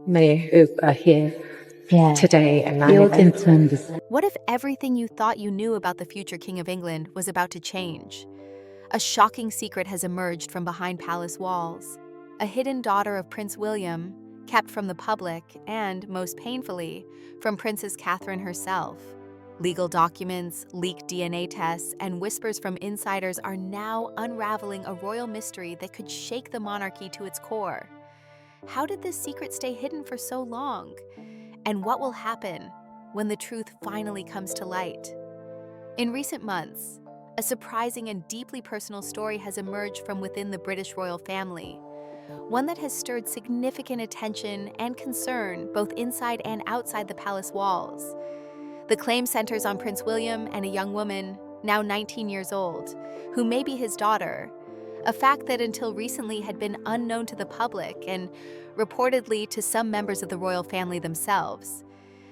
many who are here Yeah. today and Middleton. What if everything you thought you knew about the future King of England was about to change? A shocking secret has emerged from behind palace walls. A hidden daughter of Prince William, kept from the public and, most painfully, from Princess Catherine herself. Legal documents, leaked DNA tests, and whispers from insiders are now unraveling a royal mystery that could shake the monarchy to its core. How did this secret stay hidden for so long? And what will happen when the truth finally comes to light? In recent months, a surprising and deeply personal story has emerged from within the British royal family, one that has stirred significant attention and concern both inside and outside the palace walls. The claim centers on Prince William and a young woman, now 19 years old, who may be his daughter, a fact that until recently had been unknown to the public and reportedly to some members of the royal family themselves.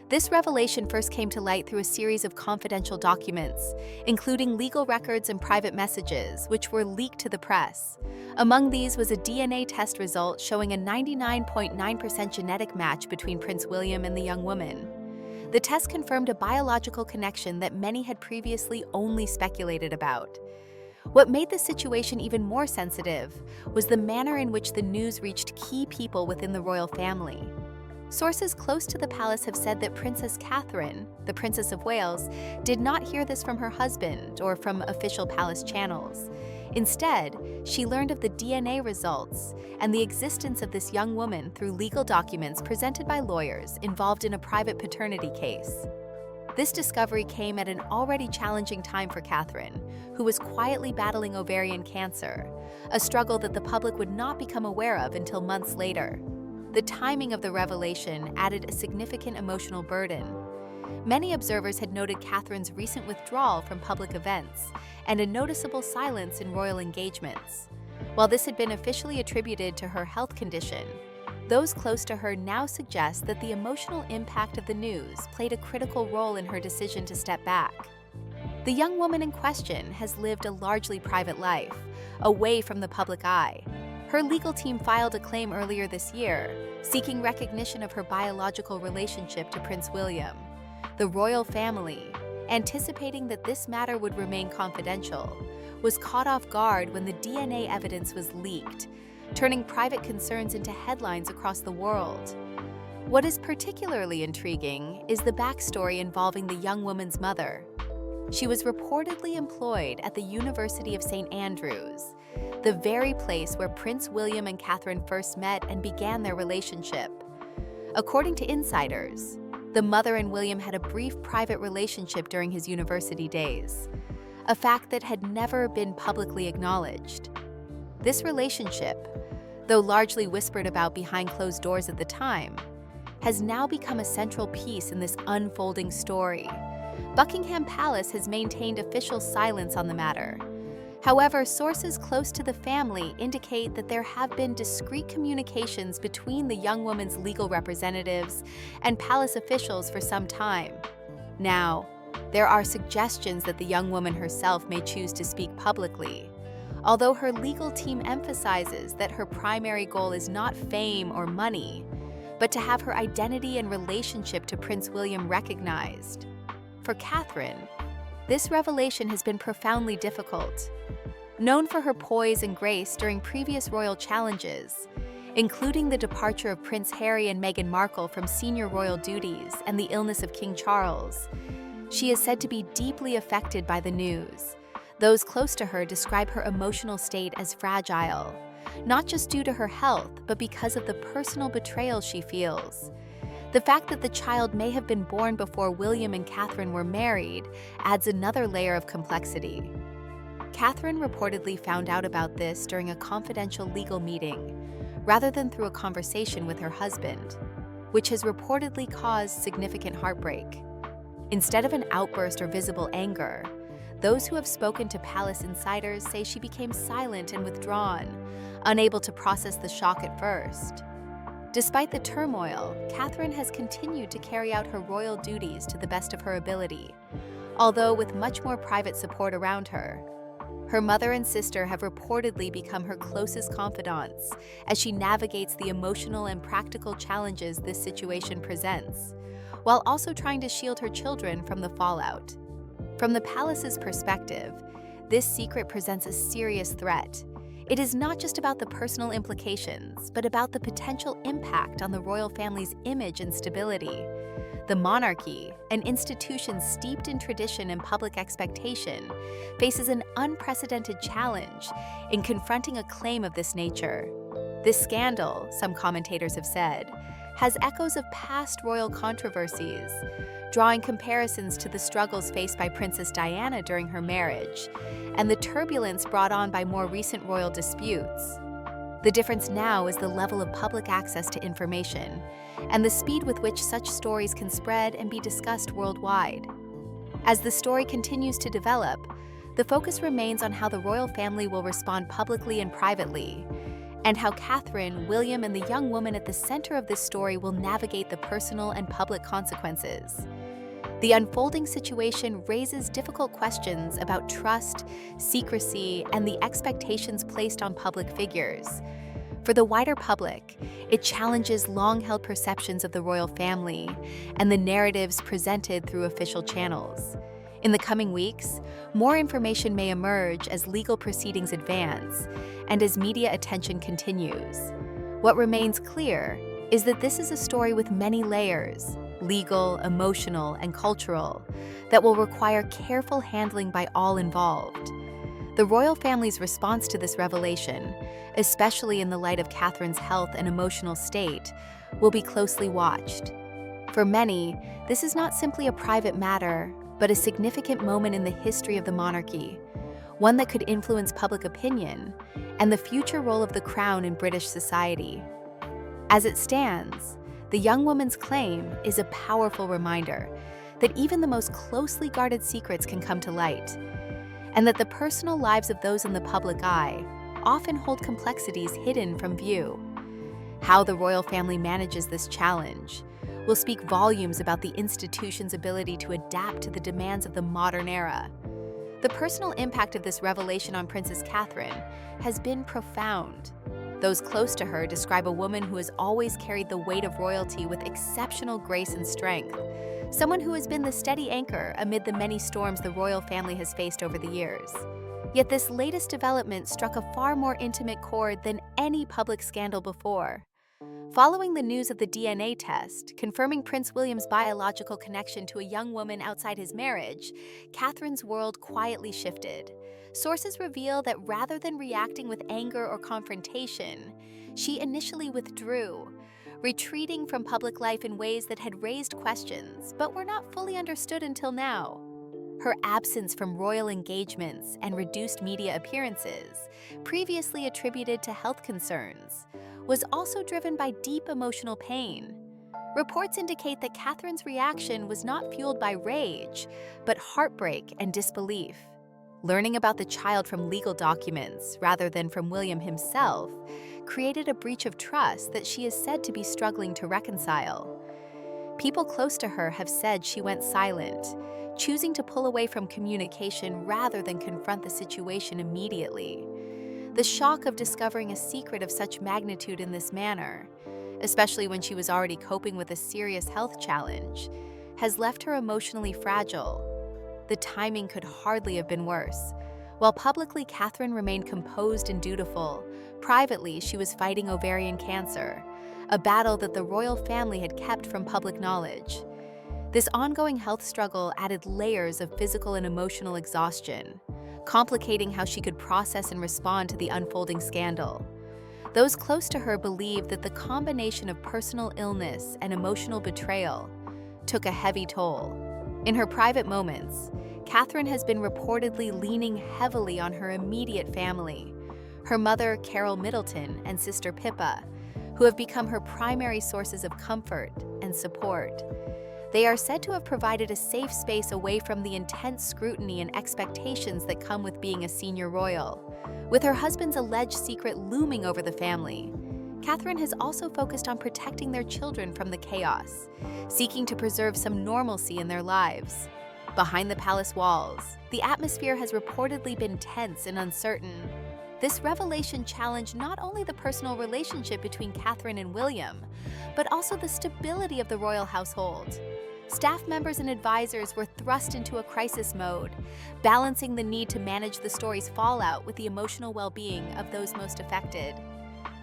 This revelation first came to light through a series of confidential documents, including legal records and private messages, which were leaked to the press. Among these was a DNA test result showing a 99.9% genetic match between Prince William and the young woman. The test confirmed a biological connection that many had previously only speculated about. What made the situation even more sensitive was the manner in which the news reached key people within the royal family. Sources close to the palace have said that Princess Catherine, the Princess of Wales, did not hear this from her husband or from official palace channels. Instead, she learned of the DNA results and the existence of this young woman through legal documents presented by lawyers involved in a private paternity case. This discovery came at an already challenging time for Catherine, who was quietly battling ovarian cancer, a struggle that the public would not become aware of until months later. The timing of the revelation added a significant emotional burden. Many observers had noted Catherine's recent withdrawal from public events and a noticeable silence in royal engagements. While this had been officially attributed to her health condition, those close to her now suggest that the emotional impact of the news played a critical role in her decision to step back. The young woman in question has lived a largely private life, away from the public eye. Her legal team filed a claim earlier this year, seeking recognition of her biological relationship to Prince William. The royal family, anticipating that this matter would remain confidential, was caught off guard when the DNA evidence was leaked, turning private concerns into headlines across the world. What is particularly intriguing is the backstory involving the young woman's mother. She was reportedly employed at the University of St. Andrews, the very place where Prince William and Catherine first met and began their relationship. According to insiders, the mother and William had a brief private relationship during his university days, a fact that had never been publicly acknowledged. This relationship, though largely whispered about behind closed doors at the time, has now become a central piece in this unfolding story. Buckingham Palace has maintained official silence on the matter. However, sources close to the family indicate that there have been discreet communications between the young woman's legal representatives and palace officials for some time. Now, there are suggestions that the young woman herself may choose to speak publicly, although her legal team emphasizes that her primary goal is not fame or money, but to have her identity and relationship to Prince William recognized. For Catherine, this revelation has been profoundly difficult. Known for her poise and grace during previous royal challenges, including the departure of Prince Harry and Meghan Markle from senior royal duties and the illness of King Charles, she is said to be deeply affected by the news. Those close to her describe her emotional state as fragile, not just due to her health, but because of the personal betrayal she feels. The fact that the child may have been born before William and Catherine were married adds another layer of complexity. Catherine reportedly found out about this during a confidential legal meeting, rather than through a conversation with her husband, which has reportedly caused significant heartbreak. Instead of an outburst or visible anger, those who have spoken to palace insiders say she became silent and withdrawn, unable to process the shock at first. Despite the turmoil, Catherine has continued to carry out her royal duties to the best of her ability, although with much more private support around her. Her mother and sister have reportedly become her closest confidants as she navigates the emotional and practical challenges this situation presents, while also trying to shield her children from the fallout. From the palace's perspective, this secret presents a serious threat. It is not just about the personal implications, but about the potential impact on the royal family's image and stability. The monarchy, an institution steeped in tradition and public expectation, faces an unprecedented challenge in confronting a claim of this nature. This scandal, some commentators have said, has echoes of past royal controversies, drawing comparisons to the struggles faced by Princess Diana during her marriage and the turbulence brought on by more recent royal disputes. The difference now is the level of public access to information and the speed with which such stories can spread and be discussed worldwide. As the story continues to develop, the focus remains on how the royal family will respond publicly and privately, and how Catherine, William, and the young woman at the center of this story will navigate the personal and public consequences. The unfolding situation raises difficult questions about trust, secrecy, and the expectations placed on public figures. For the wider public, it challenges long-held perceptions of the royal family and the narratives presented through official channels. In the coming weeks, more information may emerge as legal proceedings advance and as media attention continues. What remains clear is that this is a story with many layers, legal, emotional, and cultural, that will require careful handling by all involved. The royal family's response to this revelation, especially in the light of Catherine's health and emotional state, will be closely watched. For many, this is not simply a private matter, but a significant moment in the history of the monarchy, one that could influence public opinion and the future role of the crown in British society. As it stands, the young woman's claim is a powerful reminder that even the most closely guarded secrets can come to light, and that the personal lives of those in the public eye often hold complexities hidden from view. How the royal family manages this challenge will speak volumes about the institution's ability to adapt to the demands of the modern era. The personal impact of this revelation on Princess Catherine has been profound. Those close to her describe a woman who has always carried the weight of royalty with exceptional grace and strength, someone who has been the steady anchor amid the many storms the royal family has faced over the years. Yet this latest development struck a far more intimate chord than any public scandal before. Following the news of the DNA test, confirming Prince William's biological connection to a young woman outside his marriage, Catherine's world quietly shifted. Sources reveal that rather than reacting with anger or confrontation, she initially withdrew, retreating from public life in ways that had raised questions but were not fully understood until now. Her absence from royal engagements and reduced media appearances, previously attributed to health concerns, was also driven by deep emotional pain. Reports indicate that Catherine's reaction was not fueled by rage, but heartbreak and disbelief. Learning about the child from legal documents rather than from William himself created a breach of trust that she is said to be struggling to reconcile. People close to her have said she went silent, choosing to pull away from communication rather than confront the situation immediately. The shock of discovering a secret of such magnitude in this manner, especially when she was already coping with a serious health challenge, has left her emotionally fragile. The timing could hardly have been worse. While publicly Catherine remained composed and dutiful, privately she was fighting ovarian cancer, a battle that the royal family had kept from public knowledge. This ongoing health struggle added layers of physical and emotional exhaustion, complicating how she could process and respond to the unfolding scandal. Those close to her believe that the combination of personal illness and emotional betrayal took a heavy toll. In her private moments, Catherine has been reportedly leaning heavily on her immediate family, her mother, Carol Middleton, and sister Pippa, who have become her primary sources of comfort and support. They are said to have provided a safe space away from the intense scrutiny and expectations that come with being a senior royal. With her husband's alleged secret looming over the family, Catherine has also focused on protecting their children from the chaos, seeking to preserve some normalcy in their lives. Behind the palace walls, the atmosphere has reportedly been tense and uncertain. This revelation challenged not only the personal relationship between Catherine and William, but also the stability of the royal household. Staff members and advisors were thrust into a crisis mode, balancing the need to manage the story's fallout with the emotional well-being of those most affected.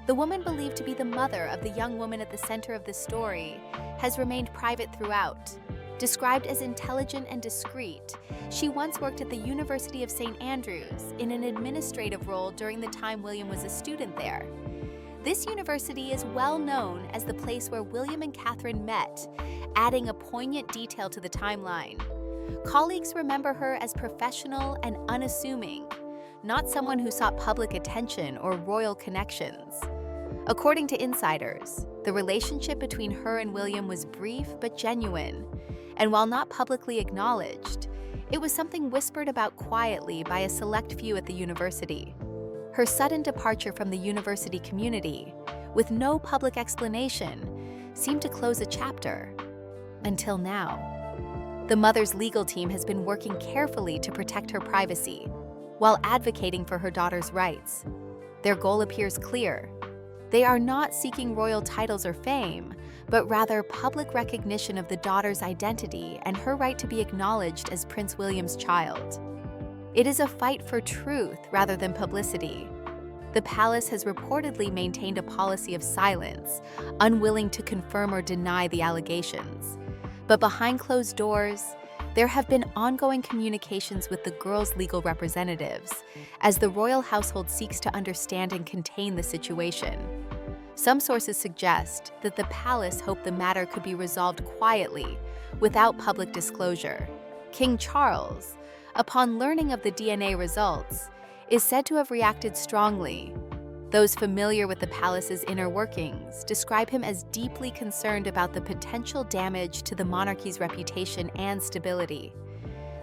The woman believed to be the mother of the young woman at the center of this story has remained private throughout. Described as intelligent and discreet, she once worked at the University of St. Andrews in an administrative role during the time William was a student there. This university is well known as the place where William and Catherine met, adding a poignant detail to the timeline. Colleagues remember her as professional and unassuming, not someone who sought public attention or royal connections. According to insiders, the relationship between her and William was brief but genuine, and while not publicly acknowledged, it was something whispered about quietly by a select few at the university. Her sudden departure from the university community, with no public explanation, seemed to close a chapter. Until now. The mother's legal team has been working carefully to protect her privacy, while advocating for her daughter's rights. Their goal appears clear. They are not seeking royal titles or fame, but rather public recognition of the daughter's identity and her right to be acknowledged as Prince William's child. It is a fight for truth rather than publicity. The palace has reportedly maintained a policy of silence, unwilling to confirm or deny the allegations. But behind closed doors, there have been ongoing communications with the girls' legal representatives, as the royal household seeks to understand and contain the situation. Some sources suggest that the palace hoped the matter could be resolved quietly, without public disclosure. King Charles, upon learning of the DNA results, is said to have reacted strongly. Those familiar with the palace's inner workings describe him as deeply concerned about the potential damage to the monarchy's reputation and stability.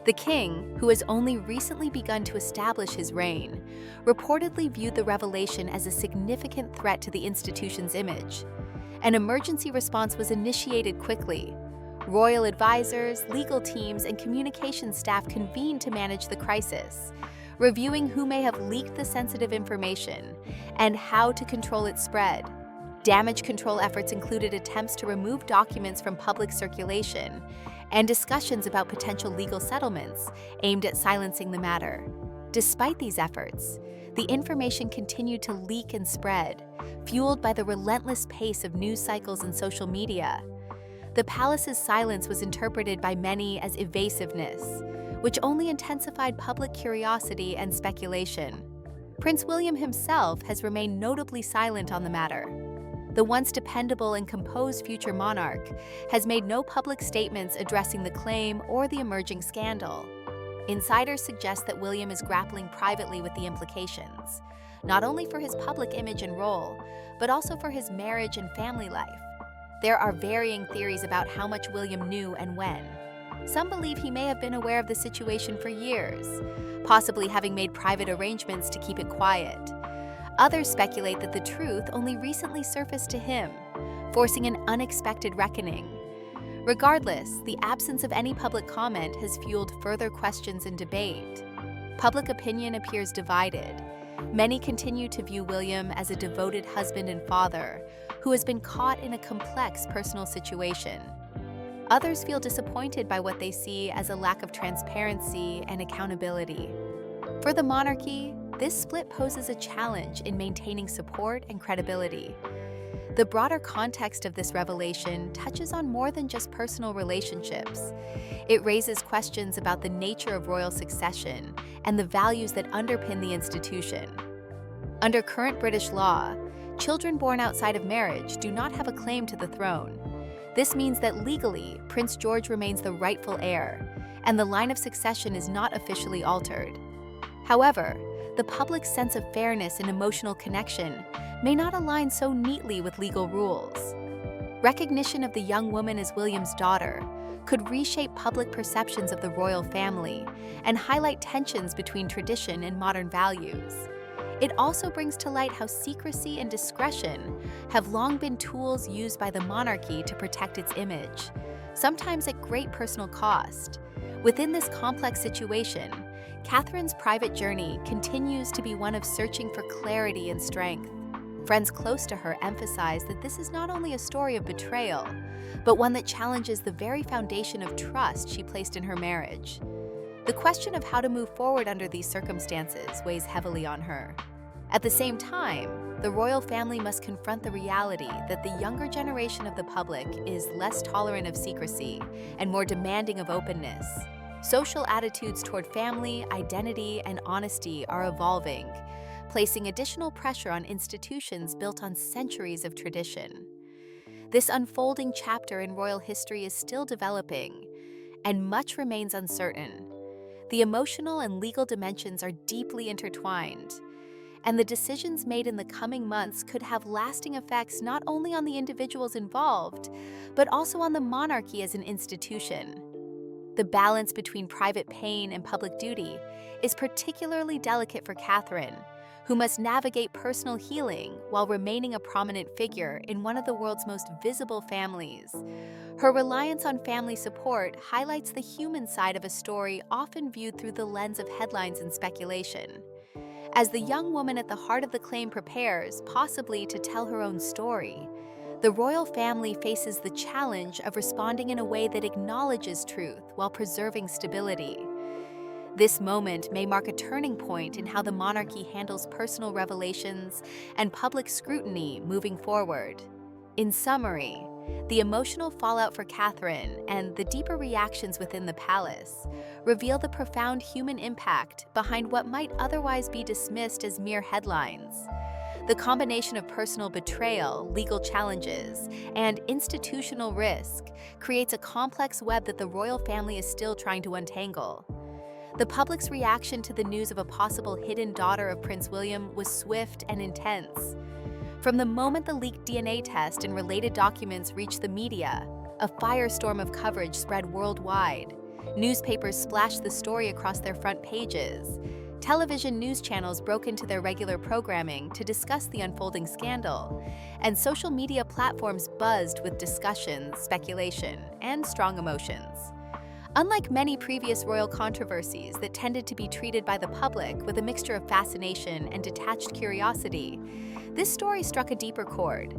The king, who has only recently begun to establish his reign, reportedly viewed the revelation as a significant threat to the institution's image. An emergency response was initiated quickly. Royal advisors, legal teams, and communications staff convened to manage the crisis, reviewing who may have leaked the sensitive information and how to control its spread. Damage control efforts included attempts to remove documents from public circulation and discussions about potential legal settlements aimed at silencing the matter. Despite these efforts, the information continued to leak and spread, fueled by the relentless pace of news cycles and social media. The palace's silence was interpreted by many as evasiveness, which only intensified public curiosity and speculation. Prince William himself has remained notably silent on the matter. The once dependable and composed future monarch has made no public statements addressing the claim or the emerging scandal. Insiders suggest that William is grappling privately with the implications, not only for his public image and role, but also for his marriage and family life. There are varying theories about how much William knew and when. Some believe he may have been aware of the situation for years, possibly having made private arrangements to keep it quiet. Others speculate that the truth only recently surfaced to him, forcing an unexpected reckoning. Regardless, the absence of any public comment has fueled further questions and debate. Public opinion appears divided. Many continue to view William as a devoted husband and father who has been caught in a complex personal situation. Others feel disappointed by what they see as a lack of transparency and accountability. For the monarchy, this split poses a challenge in maintaining support and credibility. The broader context of this revelation touches on more than just personal relationships. It raises questions about the nature of royal succession and the values that underpin the institution. Under current British law, children born outside of marriage do not have a claim to the throne. This means that legally, Prince George remains the rightful heir, and the line of succession is not officially altered. However, the public's sense of fairness and emotional connection may not align so neatly with legal rules. Recognition of the young woman as William's daughter could reshape public perceptions of the royal family and highlight tensions between tradition and modern values. It also brings to light how secrecy and discretion have long been tools used by the monarchy to protect its image, sometimes at great personal cost. Within this complex situation, Catherine's private journey continues to be one of searching for clarity and strength. Friends close to her emphasize that this is not only a story of betrayal, but one that challenges the very foundation of trust she placed in her marriage. The question of how to move forward under these circumstances weighs heavily on her. At the same time, the royal family must confront the reality that the younger generation of the public is less tolerant of secrecy and more demanding of openness. Social attitudes toward family, identity, and honesty are evolving, placing additional pressure on institutions built on centuries of tradition. This unfolding chapter in royal history is still developing, and much remains uncertain. The emotional and legal dimensions are deeply intertwined, and the decisions made in the coming months could have lasting effects not only on the individuals involved, but also on the monarchy as an institution. The balance between private pain and public duty is particularly delicate for Catherine, who must navigate personal healing while remaining a prominent figure in one of the world's most visible families. Her reliance on family support highlights the human side of a story often viewed through the lens of headlines and speculation. As the young woman at the heart of the claim prepares, possibly to tell her own story, the royal family faces the challenge of responding in a way that acknowledges truth while preserving stability. This moment may mark a turning point in how the monarchy handles personal revelations and public scrutiny moving forward. In summary, the emotional fallout for Catherine and the deeper reactions within the palace reveal the profound human impact behind what might otherwise be dismissed as mere headlines. The combination of personal betrayal, legal challenges, and institutional risk creates a complex web that the royal family is still trying to untangle. The public's reaction to the news of a possible hidden daughter of Prince William was swift and intense. From the moment the leaked DNA test and related documents reached the media, a firestorm of coverage spread worldwide. Newspapers splashed the story across their front pages. Television news channels broke into their regular programming to discuss the unfolding scandal, and social media platforms buzzed with discussions, speculation, and strong emotions. Unlike many previous royal controversies that tended to be treated by the public with a mixture of fascination and detached curiosity, this story struck a deeper chord.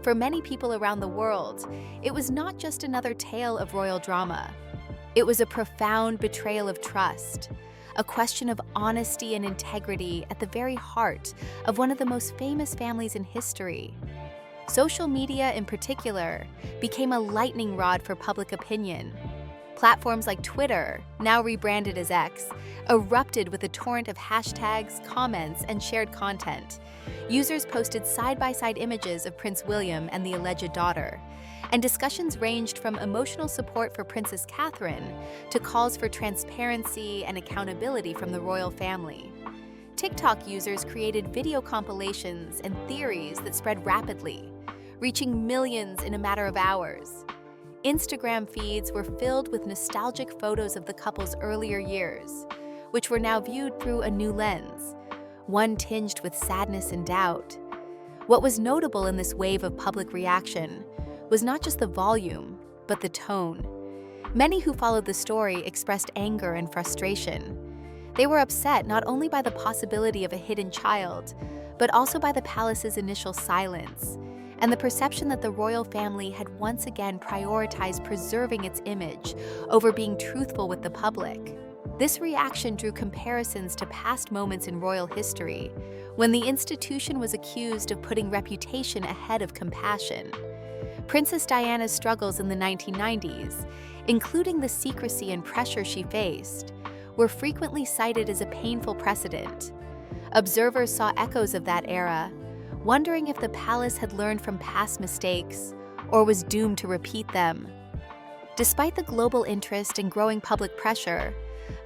For many people around the world, it was not just another tale of royal drama. It was a profound betrayal of trust, a question of honesty and integrity at the very heart of one of the most famous families in history. Social media, in particular, became a lightning rod for public opinion. Platforms like Twitter, now rebranded as X, erupted with a torrent of hashtags, comments, and shared content. Users posted side-by-side images of Prince William and the alleged daughter, and discussions ranged from emotional support for Princess Catherine to calls for transparency and accountability from the royal family. TikTok users created video compilations and theories that spread rapidly, reaching millions in a matter of hours. Instagram feeds were filled with nostalgic photos of the couple's earlier years, which were now viewed through a new lens, one tinged with sadness and doubt. What was notable in this wave of public reaction was not just the volume, but the tone. Many who followed the story expressed anger and frustration. They were upset not only by the possibility of a hidden child, but also by the palace's initial silence, and the perception that the royal family had once again prioritized preserving its image over being truthful with the public. This reaction drew comparisons to past moments in royal history, when the institution was accused of putting reputation ahead of compassion. Princess Diana's struggles in the 1990s, including the secrecy and pressure she faced, were frequently cited as a painful precedent. Observers saw echoes of that era, wondering if the palace had learned from past mistakes or was doomed to repeat them. Despite the global interest and growing public pressure,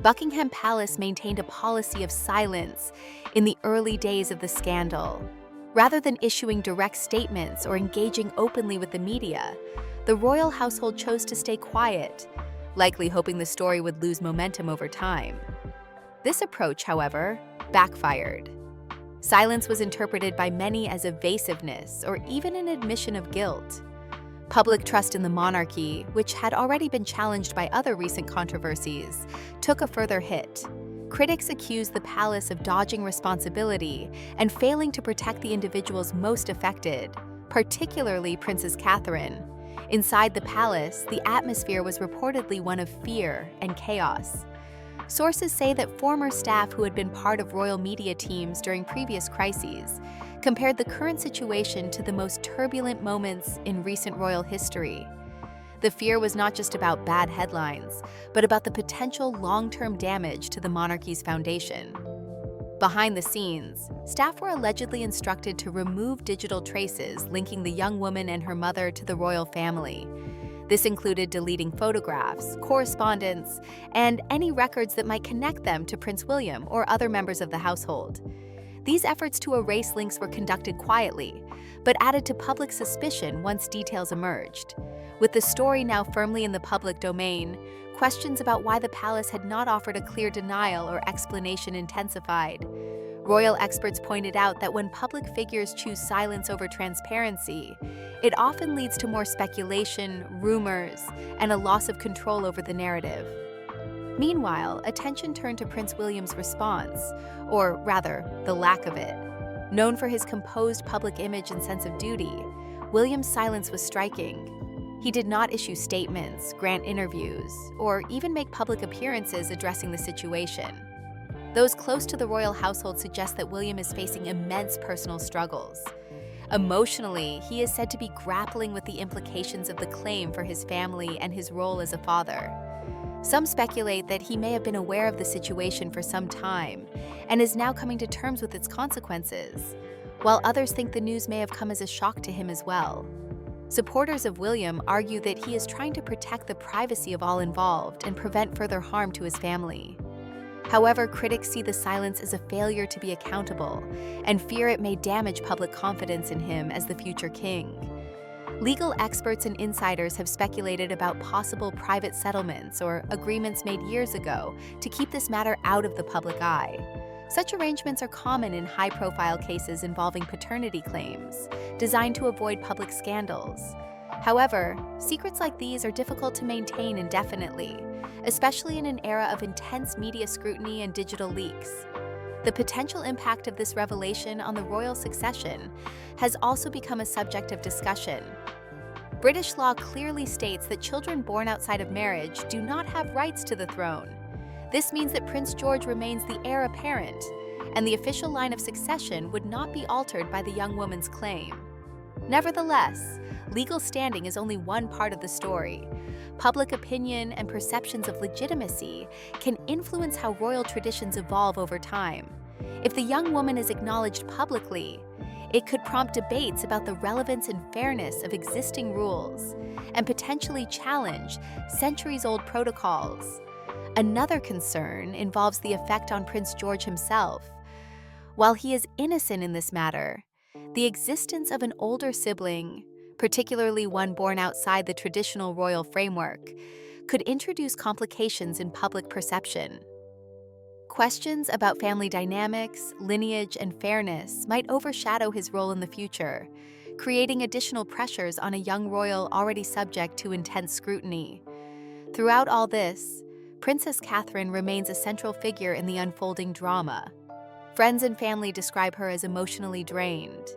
Buckingham Palace maintained a policy of silence in the early days of the scandal. Rather than issuing direct statements or engaging openly with the media, the royal household chose to stay quiet, likely hoping the story would lose momentum over time. This approach, however, backfired. Silence was interpreted by many as evasiveness or even an admission of guilt. Public trust in the monarchy, which had already been challenged by other recent controversies, took a further hit. Critics accused the palace of dodging responsibility and failing to protect the individuals most affected, particularly Princess Catherine. Inside the palace, the atmosphere was reportedly one of fear and chaos. Sources say that former staff who had been part of royal media teams during previous crises compared the current situation to the most turbulent moments in recent royal history. The fear was not just about bad headlines, but about the potential long-term damage to the monarchy's foundation. Behind the scenes, staff were allegedly instructed to remove digital traces linking the young woman and her mother to the royal family. This included deleting photographs, correspondence, and any records that might connect them to Prince William or other members of the household. These efforts to erase links were conducted quietly, but added to public suspicion once details emerged. With the story now firmly in the public domain, questions about why the palace had not offered a clear denial or explanation intensified. Royal experts pointed out that when public figures choose silence over transparency, it often leads to more speculation, rumors, and a loss of control over the narrative. Meanwhile, attention turned to Prince William's response, or rather, the lack of it. Known for his composed public image and sense of duty, William's silence was striking. He did not issue statements, grant interviews, or even make public appearances addressing the situation. Those close to the royal household suggest that William is facing immense personal struggles. Emotionally, he is said to be grappling with the implications of the claim for his family and his role as a father. Some speculate that he may have been aware of the situation for some time and is now coming to terms with its consequences, while others think the news may have come as a shock to him as well. Supporters of William argue that he is trying to protect the privacy of all involved and prevent further harm to his family. However, critics see the silence as a failure to be accountable and fear it may damage public confidence in him as the future king. Legal experts and insiders have speculated about possible private settlements or agreements made years ago to keep this matter out of the public eye. Such arrangements are common in high-profile cases involving paternity claims, designed to avoid public scandals. However, secrets like these are difficult to maintain indefinitely, especially in an era of intense media scrutiny and digital leaks. The potential impact of this revelation on the royal succession has also become a subject of discussion. British law clearly states that children born outside of marriage do not have rights to the throne. This means that Prince George remains the heir apparent, and the official line of succession would not be altered by the young woman's claim. Nevertheless, legal standing is only one part of the story. Public opinion and perceptions of legitimacy can influence how royal traditions evolve over time. If the young woman is acknowledged publicly, it could prompt debates about the relevance and fairness of existing rules and potentially challenge centuries-old protocols. Another concern involves the effect on Prince George himself. While he is innocent in this matter, the existence of an older sibling, particularly one born outside the traditional royal framework, could introduce complications in public perception. Questions about family dynamics, lineage, and fairness might overshadow his role in the future, creating additional pressures on a young royal already subject to intense scrutiny. Throughout all this, Princess Catherine remains a central figure in the unfolding drama. Friends and family describe her as emotionally drained,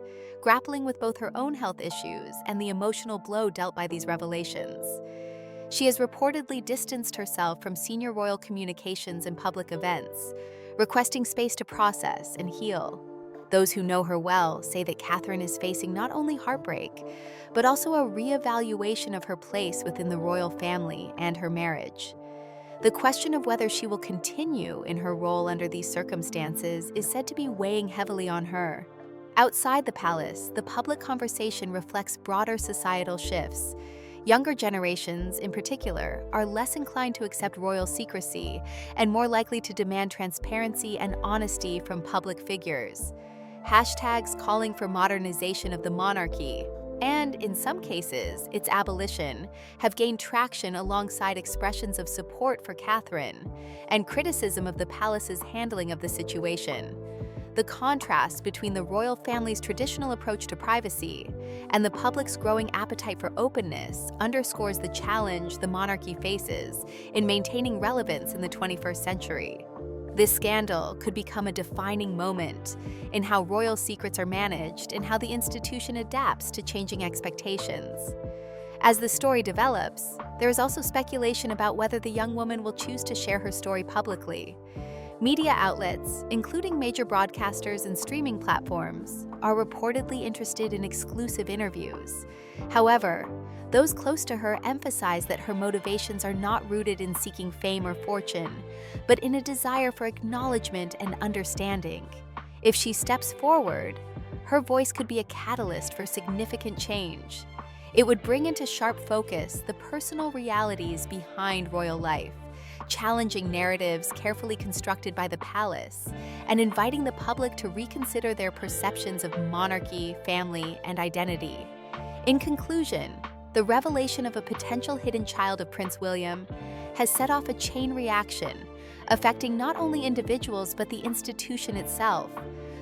grappling with both her own health issues and the emotional blow dealt by these revelations. She has reportedly distanced herself from senior royal communications and public events, requesting space to process and heal. Those who know her well say that Catherine is facing not only heartbreak, but also a re-evaluation of her place within the royal family and her marriage. The question of whether she will continue in her role under these circumstances is said to be weighing heavily on her. Outside the palace, the public conversation reflects broader societal shifts. Younger generations, in particular, are less inclined to accept royal secrecy and more likely to demand transparency and honesty from public figures. Hashtags calling for modernization of the monarchy, and in some cases, its abolition, have gained traction alongside expressions of support for Catherine and criticism of the palace's handling of the situation. The contrast between the royal family's traditional approach to privacy and the public's growing appetite for openness underscores the challenge the monarchy faces in maintaining relevance in the 21st century. This scandal could become a defining moment in how royal secrets are managed and how the institution adapts to changing expectations. As the story develops, there is also speculation about whether the young woman will choose to share her story publicly. Media outlets, including major broadcasters and streaming platforms, are reportedly interested in exclusive interviews. However, those close to her emphasize that her motivations are not rooted in seeking fame or fortune, but in a desire for acknowledgement and understanding. If she steps forward, her voice could be a catalyst for significant change. It would bring into sharp focus the personal realities behind royal life, challenging narratives carefully constructed by the palace, and inviting the public to reconsider their perceptions of monarchy, family, and identity. In conclusion, the revelation of a potential hidden child of Prince William has set off a chain reaction, affecting not only individuals but the institution itself.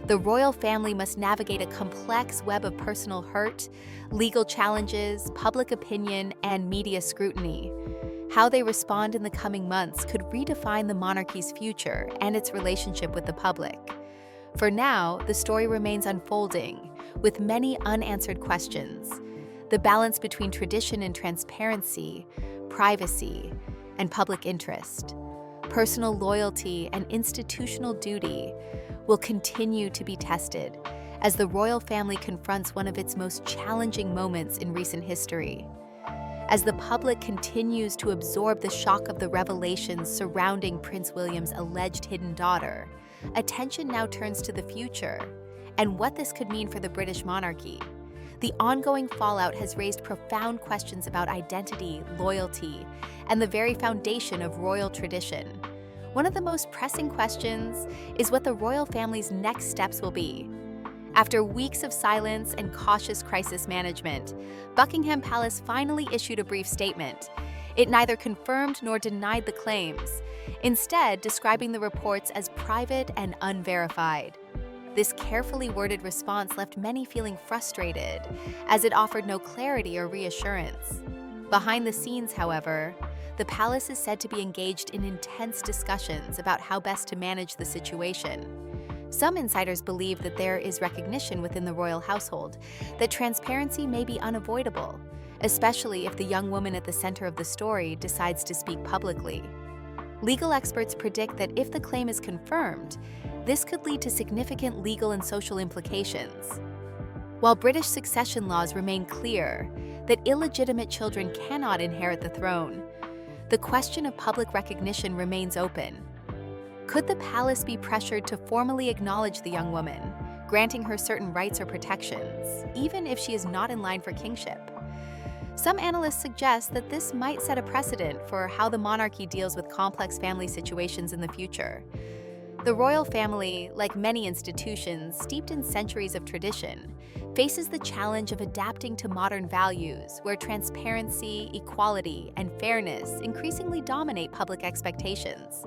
The royal family must navigate a complex web of personal hurt, legal challenges, public opinion, and media scrutiny. How they respond in the coming months could redefine the monarchy's future and its relationship with the public. For now, the story remains unfolding, with many unanswered questions. The balance between tradition and transparency, privacy, and public interest, personal loyalty and institutional duty will continue to be tested as the royal family confronts one of its most challenging moments in recent history. As the public continues to absorb the shock of the revelations surrounding Prince William's alleged hidden daughter, attention now turns to the future and what this could mean for the British monarchy. The ongoing fallout has raised profound questions about identity, loyalty, and the very foundation of royal tradition. One of the most pressing questions is what the royal family's next steps will be. After weeks of silence and cautious crisis management, Buckingham Palace finally issued a brief statement. It neither confirmed nor denied the claims, instead describing the reports as private and unverified. This carefully worded response left many feeling frustrated, as it offered no clarity or reassurance. Behind the scenes, however, the palace is said to be engaged in intense discussions about how best to manage the situation. Some insiders believe that there is recognition within the royal household that transparency may be unavoidable, especially if the young woman at the center of the story decides to speak publicly. Legal experts predict that if the claim is confirmed, this could lead to significant legal and social implications. While British succession laws remain clear that illegitimate children cannot inherit the throne, the question of public recognition remains open. Could the palace be pressured to formally acknowledge the young woman, granting her certain rights or protections, even if she is not in line for kingship? Some analysts suggest that this might set a precedent for how the monarchy deals with complex family situations in the future. The royal family, like many institutions steeped in centuries of tradition, faces the challenge of adapting to modern values where transparency, equality, and fairness increasingly dominate public expectations.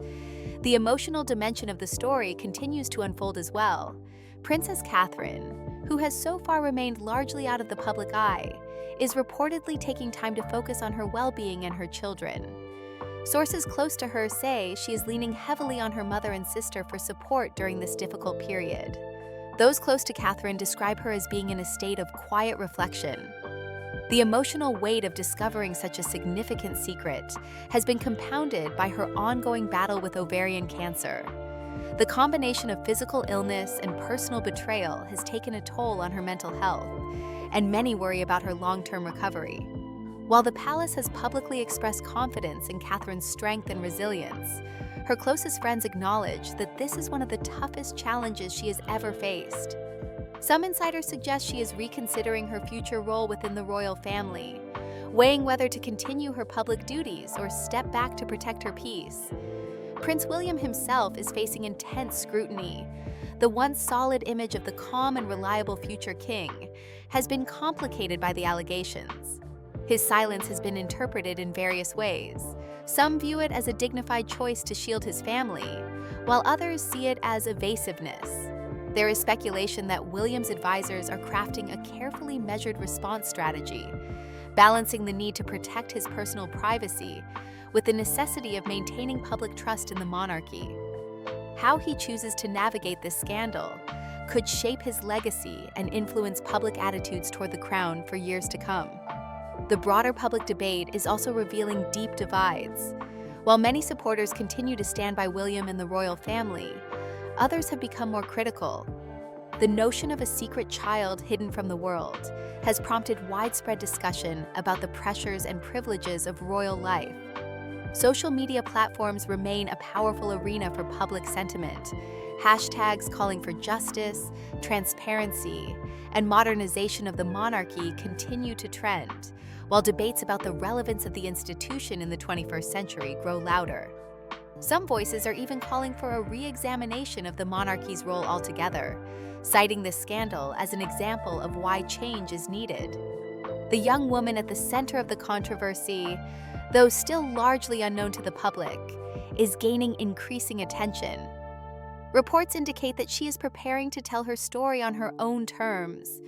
The emotional dimension of the story continues to unfold as well. Princess Catherine, who has so far remained largely out of the public eye, is reportedly taking time to focus on her well-being and her children. Sources close to her say she is leaning heavily on her mother and sister for support during this difficult period. Those close to Catherine describe her as being in a state of quiet reflection. The emotional weight of discovering such a significant secret has been compounded by her ongoing battle with ovarian cancer. The combination of physical illness and personal betrayal has taken a toll on her mental health, and many worry about her long-term recovery. While the palace has publicly expressed confidence in Catherine's strength and resilience, her closest friends acknowledge that this is one of the toughest challenges she has ever faced. Some insiders suggest she is reconsidering her future role within the royal family, weighing whether to continue her public duties or step back to protect her peace. Prince William himself is facing intense scrutiny. The once solid image of the calm and reliable future king has been complicated by the allegations. His silence has been interpreted in various ways. Some view it as a dignified choice to shield his family, while others see it as evasiveness. There is speculation that William's advisors are crafting a carefully measured response strategy, balancing the need to protect his personal privacy with the necessity of maintaining public trust in the monarchy. How he chooses to navigate this scandal could shape his legacy and influence public attitudes toward the crown for years to come. The broader public debate is also revealing deep divides. While many supporters continue to stand by William and the royal family, others have become more critical. The notion of a secret child hidden from the world has prompted widespread discussion about the pressures and privileges of royal life. Social media platforms remain a powerful arena for public sentiment. Hashtags calling for justice, transparency, and modernization of the monarchy continue to trend, while debates about the relevance of the institution in the 21st century grow louder. Some voices are even calling for a re-examination of the monarchy's role altogether, citing this scandal as an example of why change is needed. The young woman at the center of the controversy, though still largely unknown to the public, is gaining increasing attention. Reports indicate that she is preparing to tell her story on her own terms.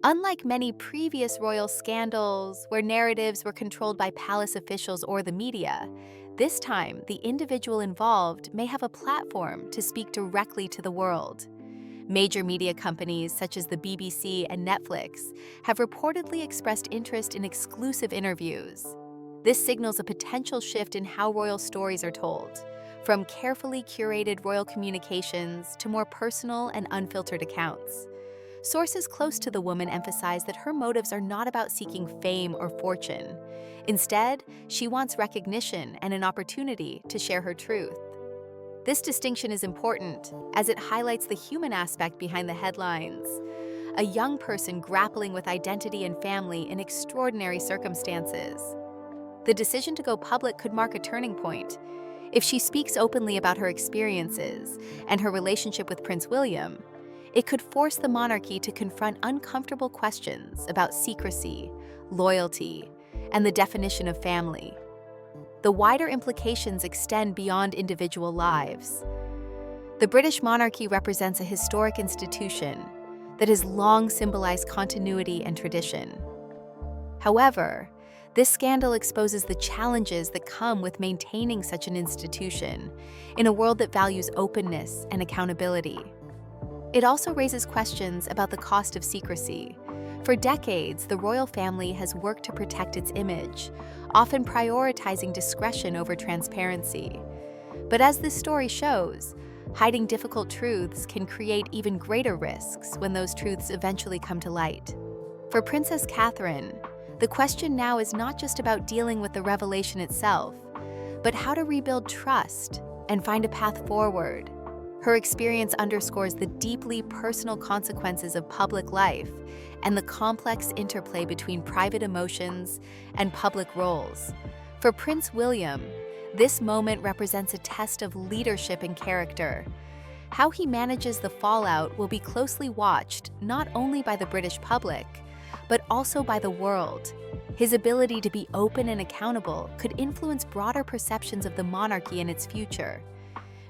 Unlike many previous royal scandals where narratives were controlled by palace officials or the media, this time the individual involved may have a platform to speak directly to the world. Major media companies such as the BBC and Netflix have reportedly expressed interest in exclusive interviews. This signals a potential shift in how royal stories are told, from carefully curated royal communications to more personal and unfiltered accounts. Sources close to the woman emphasize that her motives are not about seeking fame or fortune. Instead, she wants recognition and an opportunity to share her truth. This distinction is important as it highlights the human aspect behind the headlines. A young person grappling with identity and family in extraordinary circumstances. The decision to go public could mark a turning point. If she speaks openly about her experiences and her relationship with Prince William, it could force the monarchy to confront uncomfortable questions about secrecy, loyalty, and the definition of family. The wider implications extend beyond individual lives. The British monarchy represents a historic institution that has long symbolized continuity and tradition. However, this scandal exposes the challenges that come with maintaining such an institution in a world that values openness and accountability. It also raises questions about the cost of secrecy. For decades, the royal family has worked to protect its image, often prioritizing discretion over transparency. But as this story shows, hiding difficult truths can create even greater risks when those truths eventually come to light. For Princess Catherine, the question now is not just about dealing with the revelation itself, but how to rebuild trust and find a path forward. Her experience underscores the deeply personal consequences of public life and the complex interplay between private emotions and public roles. For Prince William, this moment represents a test of leadership and character. How he manages the fallout will be closely watched not only by the British public, but also by the world. His ability to be open and accountable could influence broader perceptions of the monarchy and its future.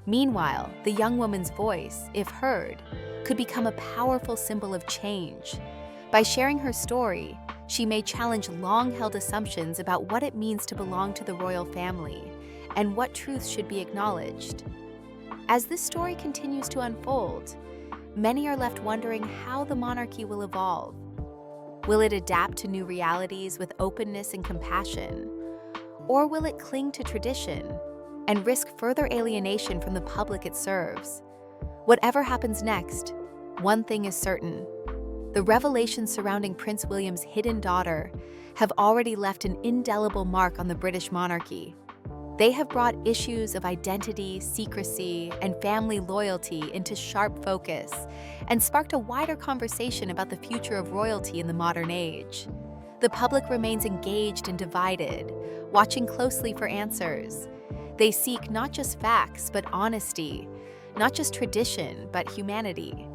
Meanwhile, the young woman's voice, if heard, could become a powerful symbol of change. By sharing her story, she may challenge long-held assumptions about what it means to belong to the royal family and what truths should be acknowledged. As this story continues to unfold, many are left wondering how the monarchy will evolve. Will it adapt to new realities with openness and compassion? Or will it cling to tradition and risk further alienation from the public it serves? Whatever happens next, one thing is certain. The revelations surrounding Prince William's hidden daughter have already left an indelible mark on the British monarchy. They have brought issues of identity, secrecy, and family loyalty into sharp focus and sparked a wider conversation about the future of royalty in the modern age. The public remains engaged and divided, watching closely for answers. They seek not just facts, but honesty, not just tradition, but humanity.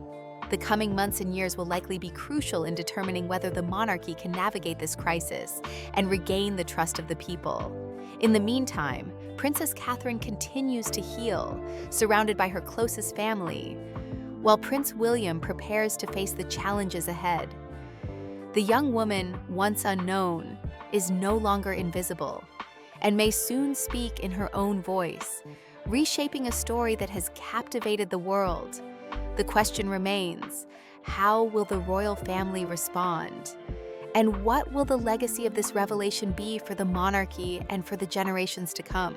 The coming months and years will likely be crucial in determining whether the monarchy can navigate this crisis and regain the trust of the people. In the meantime, Princess Catherine continues to heal, surrounded by her closest family. while Prince William prepares to face the challenges ahead. The young woman, once unknown, is no longer invisible and may soon speak in her own voice, reshaping a story that has captivated the world. The question remains, how will the royal family respond? And what will the legacy of this revelation be for the monarchy and for the generations to come?